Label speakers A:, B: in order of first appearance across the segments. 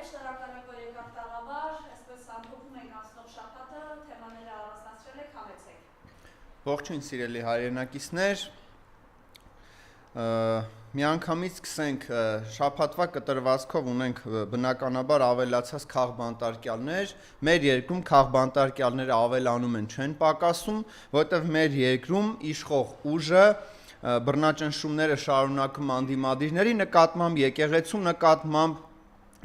A: շնորհակալ ենք, որ եկաք տաղավար, այսպես ամփոփում ենք անցնող շաբաթը, թեմաները առանձնացրել եք, համեցեք։
B: Ողջույն սիրելի հայրենակիցներ, միանգամից սկսենք շաբաթվա կտրվածքով ունենք բնականաբար ավելացած քաղբանտարկյալներ, մեր երկրում քաղբանտարկյալները ավելանում են, չեն պակասում, որտեղ մեր երկրում իշխող ուժը բռնաճնշումները շարունակում անդիմադիրների նկատմամբ, եկեղեցու նկատմամբ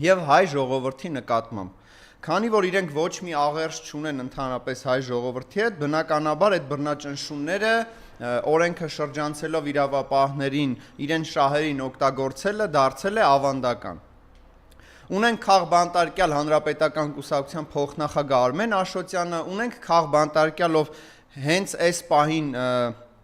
B: եւ հայ ժողովրդի նկատմամբ։ Քանի որ իրենք ոչ մի աղերս չունեն ընդհանրապես հայ ժողովրդի հետ, բնականաբար այդ բռնաճնշումները օրենքը շրջանցելով իրավապահներին իրենց շահերին օգտագործելը դարձել է ավանդական։ Ունենք քաղբանտարկյալ հանրապետական կուսակցության փոխնախագահ Արմեն Աշոտյանը, ունենք քաղբանտարկյալ, ով հենց այս պահին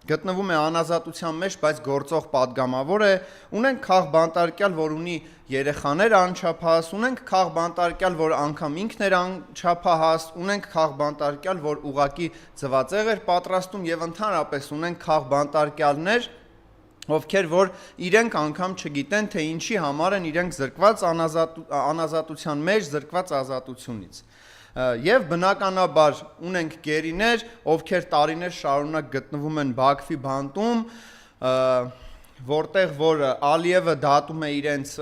B: գտնվում է անազատության մեջ, բայց գործող падգամավոր է, ունենք քաղբանտարկյալ, որ ունի երեխաներ անչափահաս, ունենք քաղբանտարկյալ, որ անգամ ինքն էր անչափահաս, ունենք քաղբանտարկյալ, որ ուղակի ձվածեղ էր պատրաստում եւ ընդհանրապես ունենք քաղբանտարկյալներ, ովքեր որ իրենք անգամ չգիտեն, թե ինչի համար են իրենք զրկված անազատության մեջ, զրկված ազատությունից։ Եվ բնականաբար ունենք գերիներ, ովքեր տարիներ շարունակ գտնվում են Բաքվի բանտում, որտեղ որ Ալիևը դատում է իրենց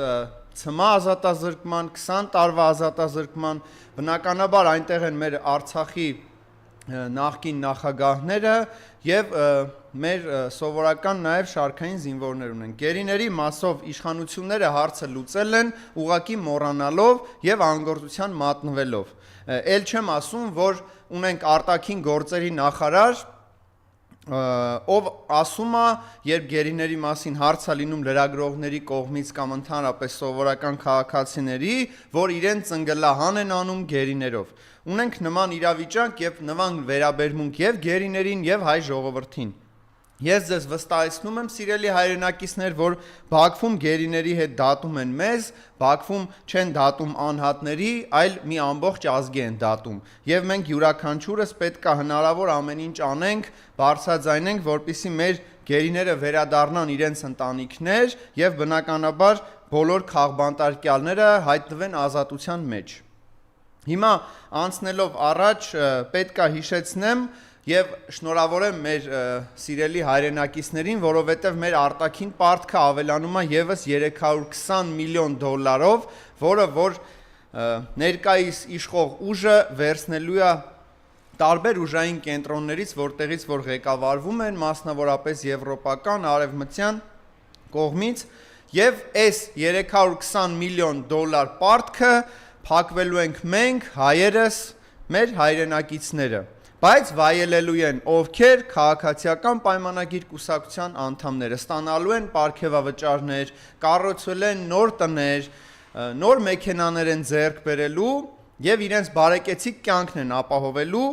B: ցմահ ազատազրկման, 20 տարվա ազատազրկման, բնականաբար այնտեղ են մեր Արցախի նախկին նախագահները եւ մեր սովորական նաեւ շարքային զինվորներ ունեն։ Գերիների մասով իշխանությունները հարցը լուծել են ուղակի մոռանալով եւ անգործության մատնվելով։ Էլ չեմ ասում, որ ունենք արտաքին գործերի նախարար, ով ասում է, երբ գերիների մասին հարց է լինում լրագրողների կողմից կամ ընդհանրապես սովորական քաղաքացիների, որ իրենց ծնգլահան են անում գերիներով։ Ունենք նման իրավիճակ եւ նման վերաբերմունք եւ գերիներին եւ հայ ժողովրդին։ Ես ձեզ վստահեցնում եմ, սիրելի հայրենակիցներ, որ Բաքվում գերիների հետ դատում են մեզ, Բաքվում չեն դատում անհատների, այլ մի ամբողջ ազգի են դատում։ Եվ մենք յուրաքանչյուրս պետք է հնարավոր ամեն ինչ անենք, բարձրաձայնենք, որպեսզի մեր գերիները վերադառնան իրենց ընտանիքներ եւ բնականաբար բոլոր քաղբանտարկյալները հայտնվեն ազատության մեջ։ Հիմա անցնելով առաջ պետք է հիշեցնեմ եւ շնորհավորեմ մեր սիրելի հայրենակիցներին, որովհետեւ մեր արտաքին պարտքը ավելանում է եւս 320 միլիոն դոլարով, որը որ ներկայիս իշխող ուժը վերցնելու է տարբեր ուժային կենտրոններից, որտեղից որ ղեկավարվում են, մասնավորապես եվրոպական, արևմտյան կողմից, եւ այս 320 միլիոն դոլար պարտքը փակվելու ենք մենք, հայերս, մեր հայրենակիցները, բայց վայելելու են ովքեր քաղաքացիական պայմանագիր կուսակցության անդամները, ստանալու են պարգևավճարներ, կառուցել են նոր տներ, նոր մեքենաներ են ձեռք բերելու եւ իրենց բարեկեցիկ կյանքն են ապահովելու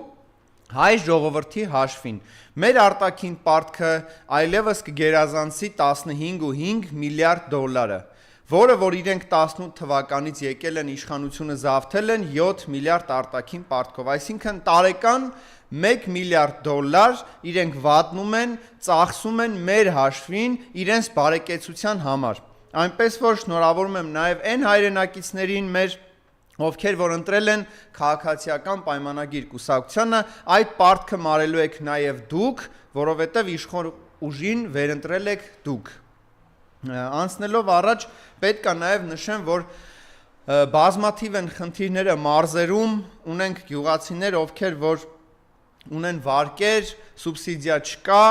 B: հայ ժողովրդի հաշվին։ Մեր արտաքին պարտքը այլևս կգերազանցի 15.5 միլիարդ դոլարը, որը որ իրենք 18 թվականից եկել են իշխանությունը զավթել են 7 միլիարդ արտաքին պարտքով, այսինքն տարեկան 1 միլիարդ դոլար իրենք վատնում են, ծախսում են մեր հաշվին իրենց բարեկեցության համար։ Այնպես որ շնորհավորում եմ նաև այն հայրենակիցներին մեր, ովքեր որ ընտրել են քաղաքացիական պայմանագիր կուսակցությանը, այդ պարտքը մարելու եք նաև դուք, որովհետև իշխող ուժին վերընտրել եք դուք։ Անցնելով առաջ պետք է նաև նշեմ, որ բազմաթիվ են խնդիրները մարզերում, ունենք գյուղացիներ, ովքեր որ ունեն վարկեր, սուբսիդիա չկա,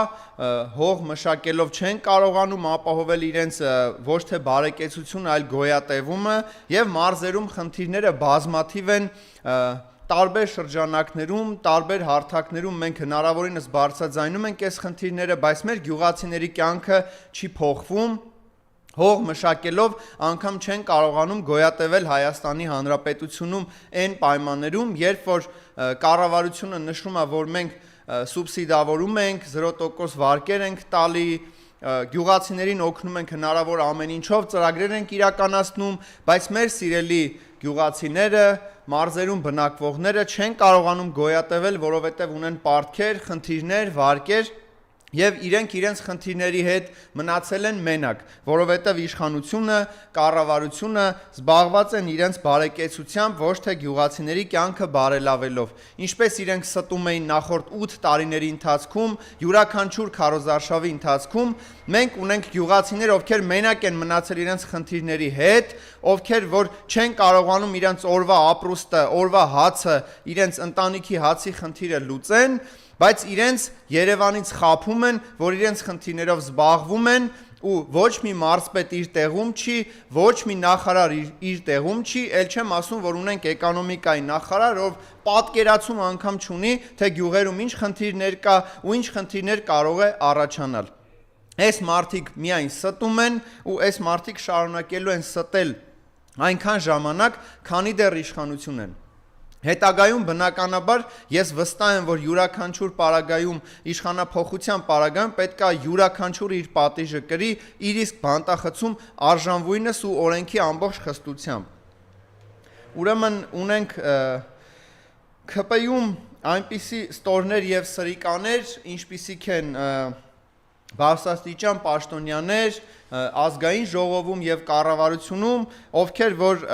B: հող մշակելով չեն կարողանում ապահովել իրենց ոչ թե բարեկեցությունը, այլ գոյատևումը եւ մարզերում խնդիրները բազմաթիվ են տարբեր շրջանակներում, տարբեր հարթակներում մենք հնարավորինս բարձրաձայնում ենք այս խնդիրները, բայց մեր գյուղացիների կյանքը չի փոխվում, հող մշակելով անգամ չեն կարողանում գոյատևել Հայաստանի Հանրապետությունում այն պայմաններում, երբ որ կառավարությունը նշում է, որ մենք սուբսիդավորում ենք, 0% վարկեր ենք տալի, գյուղացիներին օգնում ենք հնարավոր ամեն ինչով, ծրագրեր ենք իրականացնում, բայց մեր սիրելի գյուղացիները, մարզերում բնակվողները չեն կարողանում գոյատևել, որովհետև ունեն պարտքեր, խնդիրներ, վարկեր, Եվ իրենք իրենց խնդիրների հետ մնացել են մենակ, որովհետև իշխանությունը, կառավարությունը զբաղված են իրենց բարեկեցությամբ, ոչ թե գյուղացիների կյանքը բարելավելով։ Ինչպես իրենք ստում էին նախորդ 8 տարիների ընթացքում, յուրաքանչյուր քարոզարշավի ընթացքում, մենք ունենք գյուղացիներ, ովքեր մենակ են մնացել իրենց խնդիրների հետ, ովքեր որ չեն կարողանում իրենց օրվա ապրուստը, օրվա հացը, իրենց ընտանիքի հացի խնդիրը լուծեն, բայց իրենց Երևանից խաբում են, որ իրենց խնդիրներով զբաղվում են ու ոչ մի մարզպետ իր տեղում չի, ոչ մի նախարար իր տեղում չի, ել չեմ ասում, որ ունենք էկոնոմիկայի նախարար, ով պատկերացում անգամ չունի, թե գյուղերում ինչ խնդիրներ կա ու ինչ խնդիրներ կարող է առաջանալ։ Այս մարդիկ միայն ստում են ու այս մարդիկ շարունակելու են ստել այնքան ժամանակ, քանի դեռ իշխանություն են։ Հետագայում բնականաբար ես վստահ եմ, որ յուրաքանչյուր պարագայում իշխանափոխության պարագայում պետք է յուրաքանչյուր իր պատիժը կրի իր իսկ բանտախցում արժանվույնս ու օրենքի ամբողջ խստությամբ։ Ուրեմն ունենք ՔՊ-ում այնպիսի ստորներ եւ սրիկաներ, ինչպիսիք են բարձրաստիճան պաշտոնյաներ ազգային ժողովում եւ կառավարությունում, ովքեր որ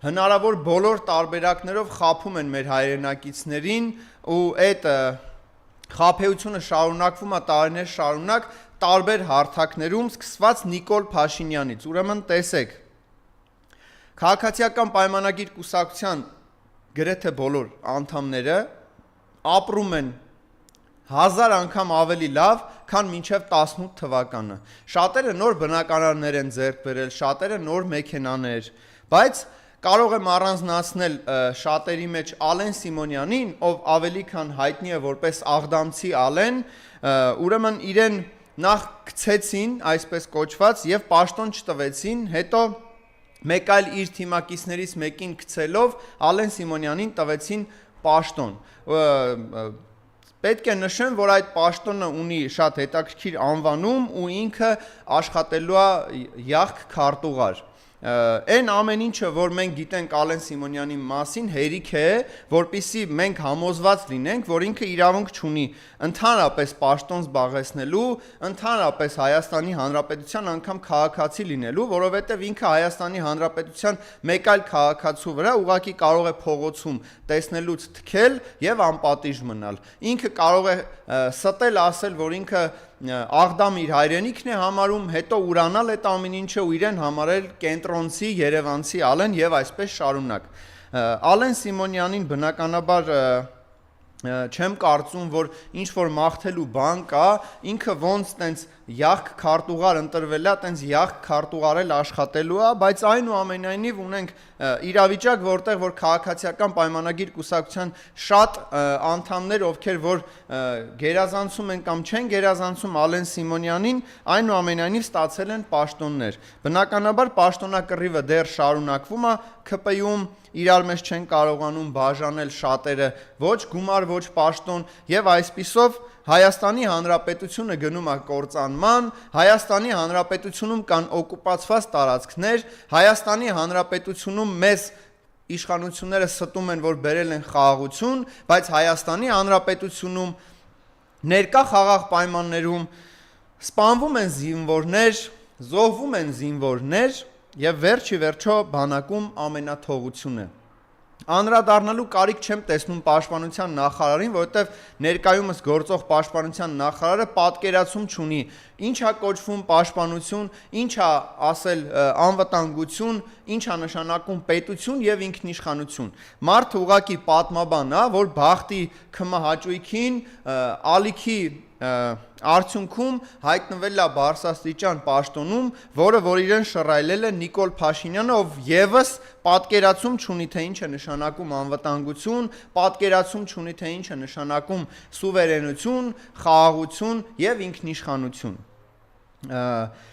B: հնարավոր բոլոր տարբերակներով խաբում են մեր հայրենակիցներին ու այդ խաբեությունը շարունակվում է տարիներ շարունակ տարբեր հարթակներում սկսված Նիկոլ Փաշինյանից։ Ուրեմն տեսեք, քաղաքացիական պայմանագիր կուսակցության գրեթե բոլոր անդամները ապրում են 1000 անգամ ավելի լավ, քան մինչև 18 թվականը։ Շատերը նոր բնակարաններ են ձեռք բերել, շատերը նոր մեքենաներ, բայց կարող եմ առանձնացնել շատերի մեջ Ալեն Սիմոնյանին, ով ավելի քան հայտնի է որպես Աղդամցի Ալեն, ուրեմն իրեն նախ գցեցին, այսպես կոչված, եւ պաշտոն չտվեցին, հետո մեկ այլ իր թիմակիցներից մեկին գցելով Ալեն Սիմոնյանին տվեցին պաշտոն։ Պետք է նշեմ, որ այդ պաշտոնը ունի շատ հետաքրքիր անվանում ու ինքը աշխատելու է յախք քարտուղար։ Այն ամեն ինչը, որ մենք գիտենք Ալեն Սիմոնյանի մասին, հերիք է, որպեսզի մենք համոզված լինենք, որ ինքը իրավունք չունի ընդհանրապես պաշտոն զբաղեցնելու, ընդհանրապես Հայաստանի Հանրապետության անգամ քաղաքացի լինելու, որովհետև ինքը Հայաստանի Հանրապետության մեկ այլ քաղաքացու վրա ուղղակի կարող է փողոցում տեսնելուց թքել եւ անպատիժ մնալ։ Ինքը կարող է ստել ասել, որ ինքը Աղդամ իր հայրենիքն է համարում, հետո ուրանալ այդ ամեն ինչը ու իրեն համարել կենտրոնցի, երևանցի Ալեն եւ այսպես շարունակ։ Ալեն Սիմոնյանին բնականաբար չեմ կարծում, որ ինչ որ մաղթելու բան կա, ինքը ոնց տենց յախք քարտուղար ընտրվել է, տենց յախք քարտուղարել աշխատելու է, բայց այնուամենայնիվ ունենք իրավիճակ, որտեղ որ քաղաքացիական պայմանագիր կուսակցության շատ անդամներ, ովքեր որ գերազանցում են կամ չեն գերազանցում Ալեն Սիմոնյանին, այնուամենայնիվ ստացել են պաշտոններ։ Բնականաբար պաշտոնակռիվը դեռ շարունակվում է, ՔՊ-ում իրար մեջ չեն կարողանում բաժանել շատերը ոչ գումար, ոչ պաշտոն եւ այսպիսով Հայաստանի Հանրապետությունը գնում է կործանման, Հայաստանի Հանրապետությունում կան օկուպացված տարածքներ, Հայաստանի Հանրապետությունում մեզ իշխանությունները ստում են, որ բերել են խաղաղություն, բայց Հայաստանի Հանրապետությունում ներկա խաղաղ պայմաններում սպանվում են զինվորներ, զոհվում են զինվորներ եւ վերջի վերջո բանակում ամենաթողությունը։ Անդրադառնալու կարիք չեմ տեսնում պաշտպանության նախարարին, որովհետև ներկայումս գործող պաշտպանության նախարարը պատկերացում չունի ինչ է կոչվում պաշտպանություն, ինչ է ասել անվտանգություն, ինչ է նշանակում պետություն եւ ինքնիշխանություն։ Մարդը ուղղակի պատմաբան է, որ բախտի քմահաճույքին ալիքի արդյունքում հայտնվել է բարձրաստիճան պաշտոնում, որը որ իրեն շռայլել է Նիկոլ Փաշինյանը, ով եւս պատկերացում չունի, թե ինչ է նշանակում անվտանգություն, պատկերացում չունի, թե ինչ է նշանակում սուվերենություն, խաղաղություն եւ ինքնիշխանություն։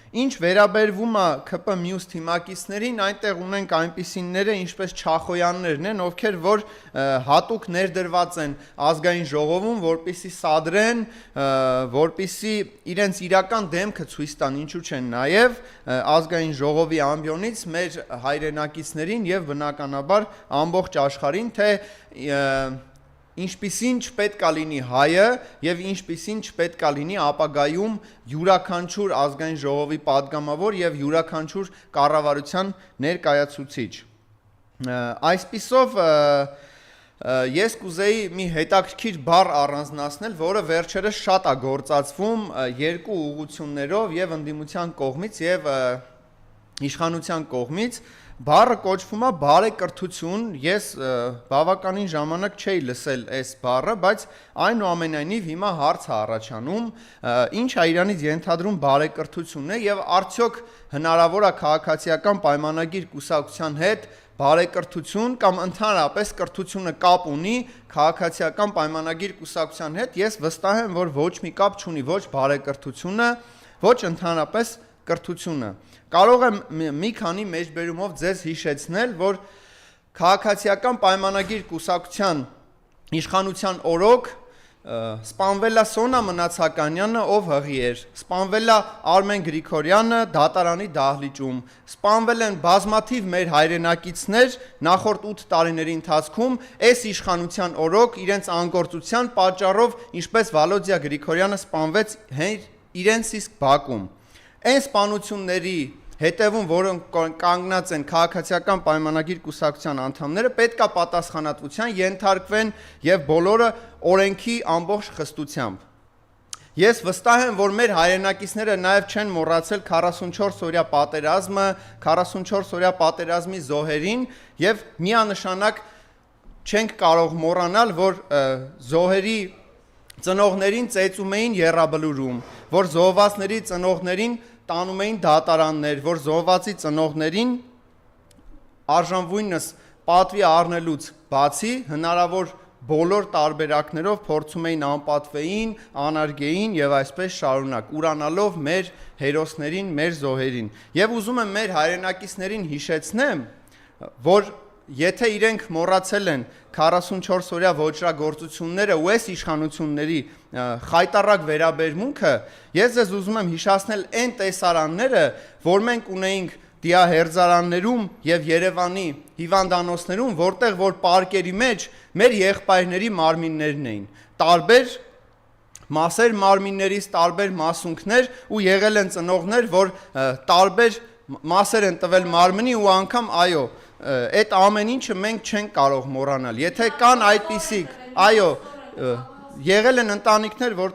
B: Ինչ վերաբերվում է ՔՊ մյուս թիմակիցներին, այնտեղ ունենք այնպիսիները, ինչպես Չախոյաններն են, ովքեր որ հատուկ ներդրված են ազգային ժողովում, որպեսզի սադրեն, որպեսզի իրենց իրական դեմքը ցույց տան, ինչու՞ չեն նաև ազգային ժողովի ամբիոնից մեր հայրենակիցներին եւ բնականաբար ամբողջ աշխարհին, թե ինչպիսին չպետք է լինի հայը եւ ինչպիսին չպետք է լինի ապագայում յուրաքանչյուր ազգային ժողովի падգամավոր եւ յուրաքանչյուր կառավարության ներկայացուցիչ։ Այսպիսով ես կուզեի մի հետաքրքիր բառ առանձնացնել, որը վերջերս շատ է գործածվում երկու ուղղություններով եւ ընդդիմության կողմից եւ իշխանության կողմից։ Բառը կոչվում է բարեկրթություն։ Ես բավականին ժամանակ չէի լսել այս բառը, բայց այնուամենայնիվ հիմա հարց է առաջանում, ինչ է իրանից ենթադրում բարեկրթությունն է եւ արդյոք հնարավոր է քաղաքացիական պայմանագիր կուսակցության հետ բարեկրթություն կամ ընդհանրապես կրթությունը կապ ունի քաղաքացիական պայմանագիր կուսակցության հետ։ Ես վստահ եմ, որ ոչ մի կապ չունի ոչ բարեկրթությունը, ոչ ընդհանրապես կրթությունը։ Կարող եմ մի քանի մեջբերումով ձեզ հիշեցնել, որ քաղաքացիական պայմանագիր կուսակցության իշխանության օրոք սպանվել է Սոնա Մնացականյանը, ով հղի էր, սպանվել է Արմեն Գրիգորյանը դատարանի դահլիճում, սպանվել են բազմաթիվ մեր հայրենակիցներ նախորդ 8 տարիների ընթացքում այս իշխանության օրոք իրենց անգործության պատճառով, ինչպես Վալոդիա Գրիգորյանը սպանվեց իրենց իսկ բակում։ Այն սպանությունների հետևում, որոնք կանգնած են քաղաքացիական պայմանագիր կուսակցության անդամները, պետք է պատասխանատվության ենթարկվեն եւ բոլորը օրենքի ամբողջ խստությամբ։ Ես վստահ եմ, որ մեր հայրենակիցները նաեւ չեն մոռացել 44-օրյա պատերազմը, 44-օրյա պատերազմի զոհերին եւ միանշանակ չենք կարող մոռանալ, որ զոհերի ծնողներին ծեծում էին եռաբլուրում, որ զոհվածների ծնողներին տանում էին դատարաններ, որ զոհվածի ծնողներին արժանվույնս պատվի առնելուց բացի հնարավոր բոլոր տարբերակներով փորձում էին անպատվեին, անարգեին եւ այսպես շարունակ, ուրանալով մեր հերոսներին, մեր զոհերին։ Եվ ուզում եմ մեր հայրենակիցներին հիշեցնեմ, որ եթե իրենք մոռացել են 44-օրյա ոճրագործությունները ու այս իշխանությունների խայտառակ վերաբերմունքը, ես ձեզ ուզում եմ հիշեցնել այն տեսարանները, որ մենք ունեինք դիահերձարաններում եւ Երևանի հիվանդանոցներում, որտեղ որ պարկերի մեջ մեր եղբայրների մարմիններն էին, տարբեր մասեր մարմիններից, տարբեր մասունքներ ու եղել են ծնողներ, որ տարբեր մասեր են տվել մարմնի ու անգամ այո, այդ ամեն ինչը մենք չենք կարող մոռանալ։ Եթե կան այդպիսիք, այո, եղել են ընտանիքներ, որ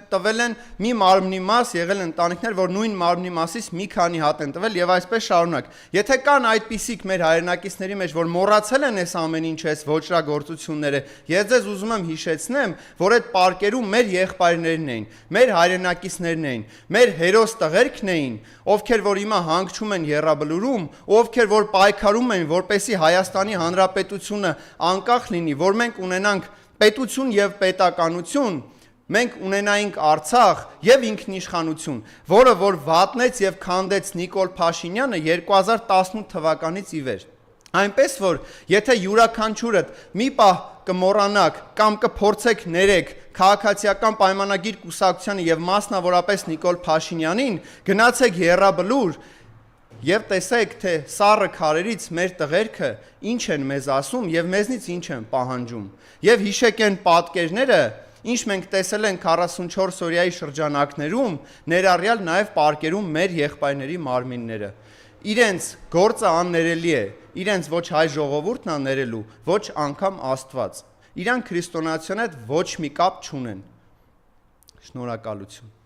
B: տվել են մի մարմնի մաս, եղել են ընտանիքներ, որ նույն մարմնի մասից մի քանի հատ են տվել եւ այսպես շարունակ։ Եթե կան այդպիսիք մեր հայրենակիցների մեջ, որ մոռացել են այս ամեն ինչը, այս ոճրագործությունները, ես ձեզ ուզում եմ հիշեցնեմ, որ այդ պարկերում մեր եղբայրներն էին, մեր հայրենակիցներն էին, մեր հերոս տղերքն էին, ովքեր որ հիմա հանգչում են եռաբլուրում, ովքեր որ պայքարում են, որպեսզի Հայաստանի Հանրապետությունը անկախ լինի, որ մենք ունենանք պետություն եւ պետականություն, մենք ունենայինք Արցախ եւ ինքնիշխանություն, որը որ վատնեց եւ քանդեց Նիկոլ Փաշինյանը 2018 թվականից ի վեր։ Այնպես որ եթե յուրաքանչյուրդ մի պահ կմոռանաք կամ կփորձեք ներեք քաղաքացիական պայմանագիր կուսակցությանը եւ մասնավորապես Նիկոլ Փաշինյանին, գնացեք եռաբլուր եւ տեսեք, թե սառը քարերից մեր տղերքը ինչ են մեզ ասում եւ մեզնից ինչ են պահանջում։ Եվ հիշեք այն պատկերները, ինչ մենք տեսել ենք 44-օրյայի շրջանակներում, ներառյալ նաեւ պարկերում մեր եղբայրների մարմինները։ Իրենց գործը աններելի է, իրենց ոչ հայ ժողովուրդն է ներելու, ոչ անգամ Աստված։ Իրանք քրիստոնեության հետ ոչ մի կապ չունեն։ Շնորհակալություն։